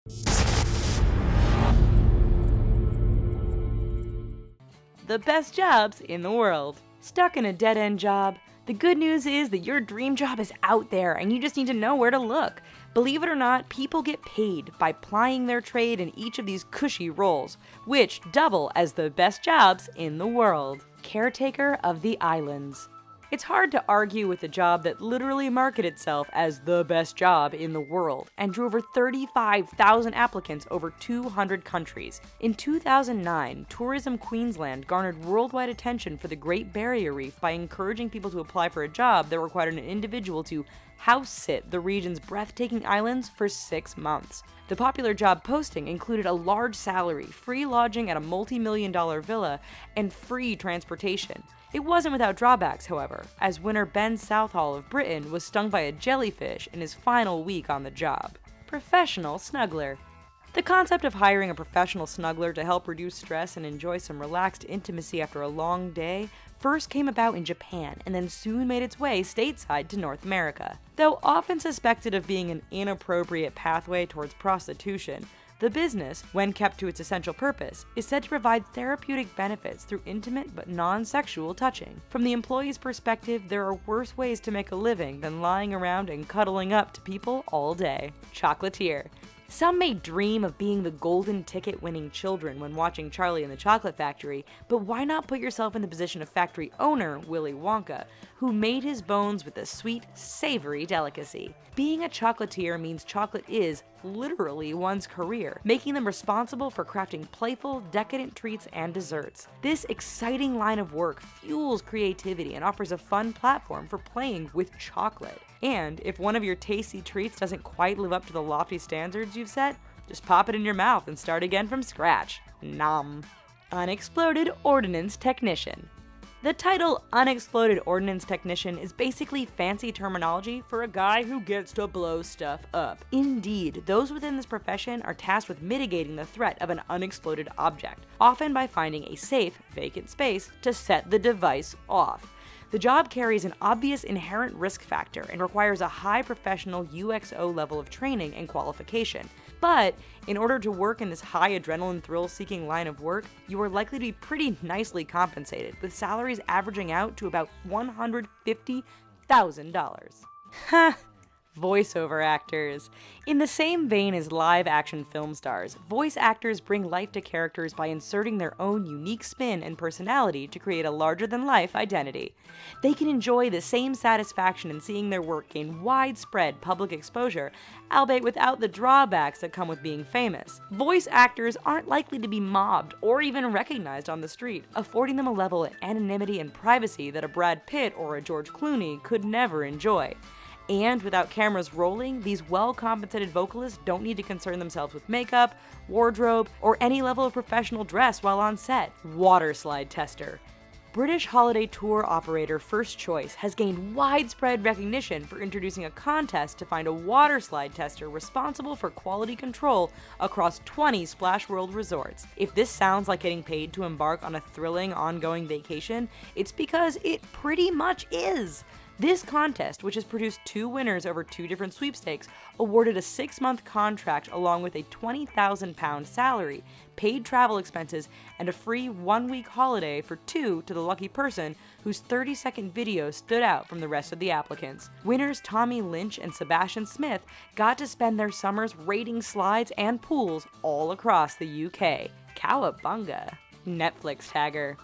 The best jobs in the world. Stuck in a dead-end job? The good news is that your dream job is out there and you just need to know where to look. Believe it or not, people get paid by plying their trade in each of these cushy roles, which double as the best jobs in the world. Caretaker of the islands. It's hard to argue with a job that literally marketed itself as the best job in the world and drew over 35,000 applicants over 200 countries. In 2009, Tourism Queensland garnered worldwide attention for the Great Barrier Reef by encouraging people to apply for a job that required an individual to house-sit the region's breathtaking islands for 6 months. The popular job posting included a large salary, free lodging at a multi-million-dollar villa, and free transportation. It wasn't without drawbacks, however, as winner Ben Southall of Britain was stung by a jellyfish in his final week on the job. Professional snuggler. The concept of hiring a professional snuggler to help reduce stress and enjoy some relaxed intimacy after a long day first came about in Japan and then soon made its way stateside to North America. Though often suspected of being an inappropriate pathway towards prostitution, the business, when kept to its essential purpose, is said to provide therapeutic benefits through intimate but non-sexual touching. From the employee's perspective, there are worse ways to make a living than lying around and cuddling up to people all day. Chocolatier. Some may dream of being the golden ticket winning children when watching Charlie and the Chocolate Factory, but why not put yourself in the position of factory owner Willy Wonka, who made his bones with a sweet, savory delicacy. Being a chocolatier means chocolate is, literally, one's career, making them responsible for crafting playful, decadent treats and desserts. This exciting line of work fuels creativity and offers a fun platform for playing with chocolate. And if one of your tasty treats doesn't quite live up to the lofty standards you've set, just pop it in your mouth and start again from scratch. Nom. Unexploded Ordnance Technician. The title Unexploded Ordnance Technician is basically fancy terminology for a guy who gets to blow stuff up. Indeed, those within this profession are tasked with mitigating the threat of an unexploded object, often by finding a safe, vacant space to set the device off. The job carries an obvious inherent risk factor and requires a high professional UXO level of training and qualification. But in order to work in this high adrenaline thrill-seeking line of work, you are likely to be pretty nicely compensated, with salaries averaging out to about $150,000. Ha! Voiceover actors. In the same vein as live-action film stars, voice actors bring life to characters by inserting their own unique spin and personality to create a larger-than-life identity. They can enjoy the same satisfaction in seeing their work gain widespread public exposure, albeit without the drawbacks that come with being famous. Voice actors aren't likely to be mobbed or even recognized on the street, affording them a level of anonymity and privacy that a Brad Pitt or a George Clooney could never enjoy. And without cameras rolling, these well-compensated vocalists don't need to concern themselves with makeup, wardrobe, or any level of professional dress while on set. Water slide tester. British holiday tour operator First Choice has gained widespread recognition for introducing a contest to find a water slide tester responsible for quality control across 20 Splash World resorts. If this sounds like getting paid to embark on a thrilling, ongoing vacation, it's because it pretty much is. This contest, which has produced 2 winners over 2 different sweepstakes, awarded a 6-month contract along with a £20,000 salary, paid travel expenses, and a free 1-week holiday for 2 to the lucky person whose 30-second video stood out from the rest of the applicants. Winners Tommy Lynch and Sebastian Smith got to spend their summers raiding slides and pools all across the UK. Cowabunga! Netflix tagger.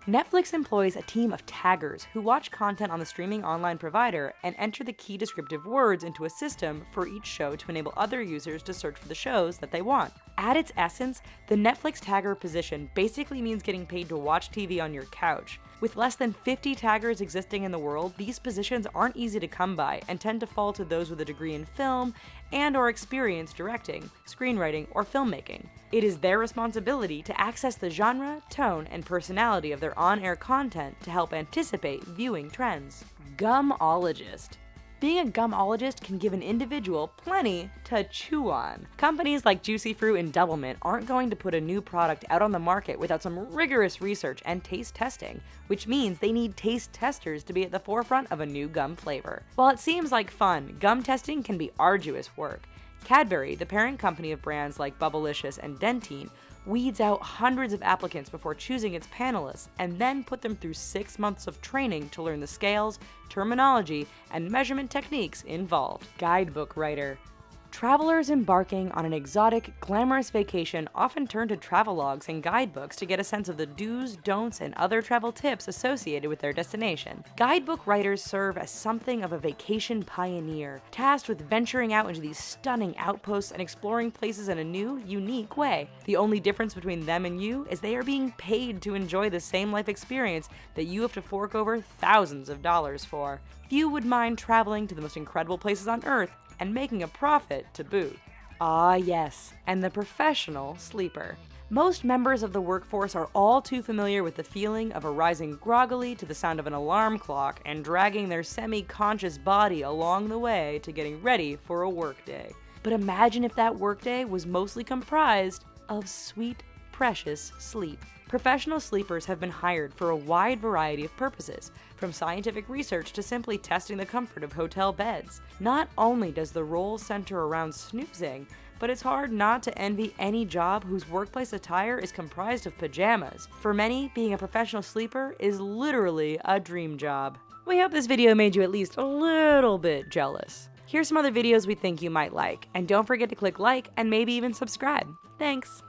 Netflix employs a team of taggers who watch content on the streaming online provider and enter the key descriptive words into a system for each show to enable other users to search for the shows that they want. At its essence, the Netflix tagger position basically means getting paid to watch TV on your couch. With less than 50 taggers existing in the world, these positions aren't easy to come by and tend to fall to those with a degree in film and/or experience directing, screenwriting, or filmmaking. It is their responsibility to access the genre, tone, and personality of their on-air content to help anticipate viewing trends. Gumologist. Being a gumologist can give an individual plenty to chew on. Companies like Juicy Fruit and Doublemint aren't going to put a new product out on the market without some rigorous research and taste testing, which means they need taste testers to be at the forefront of a new gum flavor. While it seems like fun, gum testing can be arduous work. Cadbury, the parent company of brands like Bubblicious and Dentine, weeds out hundreds of applicants before choosing its panelists and then put them through 6 months of training to learn the scales, terminology, and measurement techniques involved. Guidebook writer. Travelers embarking on an exotic, glamorous vacation often turn to travelogues and guidebooks to get a sense of the do's, don'ts, and other travel tips associated with their destination. Guidebook writers serve as something of a vacation pioneer, tasked with venturing out into these stunning outposts and exploring places in a new, unique way. The only difference between them and you is they are being paid to enjoy the same life experience that you have to fork over thousands of dollars for. Few would mind traveling to the most incredible places on Earth and making a profit to boot. Ah yes, and the professional sleeper. Most members of the workforce are all too familiar with the feeling of arising groggily to the sound of an alarm clock and dragging their semi-conscious body along the way to getting ready for a workday. But imagine if that workday was mostly comprised of sweet, precious sleep. Professional sleepers have been hired for a wide variety of purposes, from scientific research to simply testing the comfort of hotel beds. Not only does the role center around snoozing, but it's hard not to envy any job whose workplace attire is comprised of pajamas. For many, being a professional sleeper is literally a dream job. We hope this video made you at least a little bit jealous. Here's some other videos we think you might like, and don't forget to click like and maybe even subscribe. Thanks!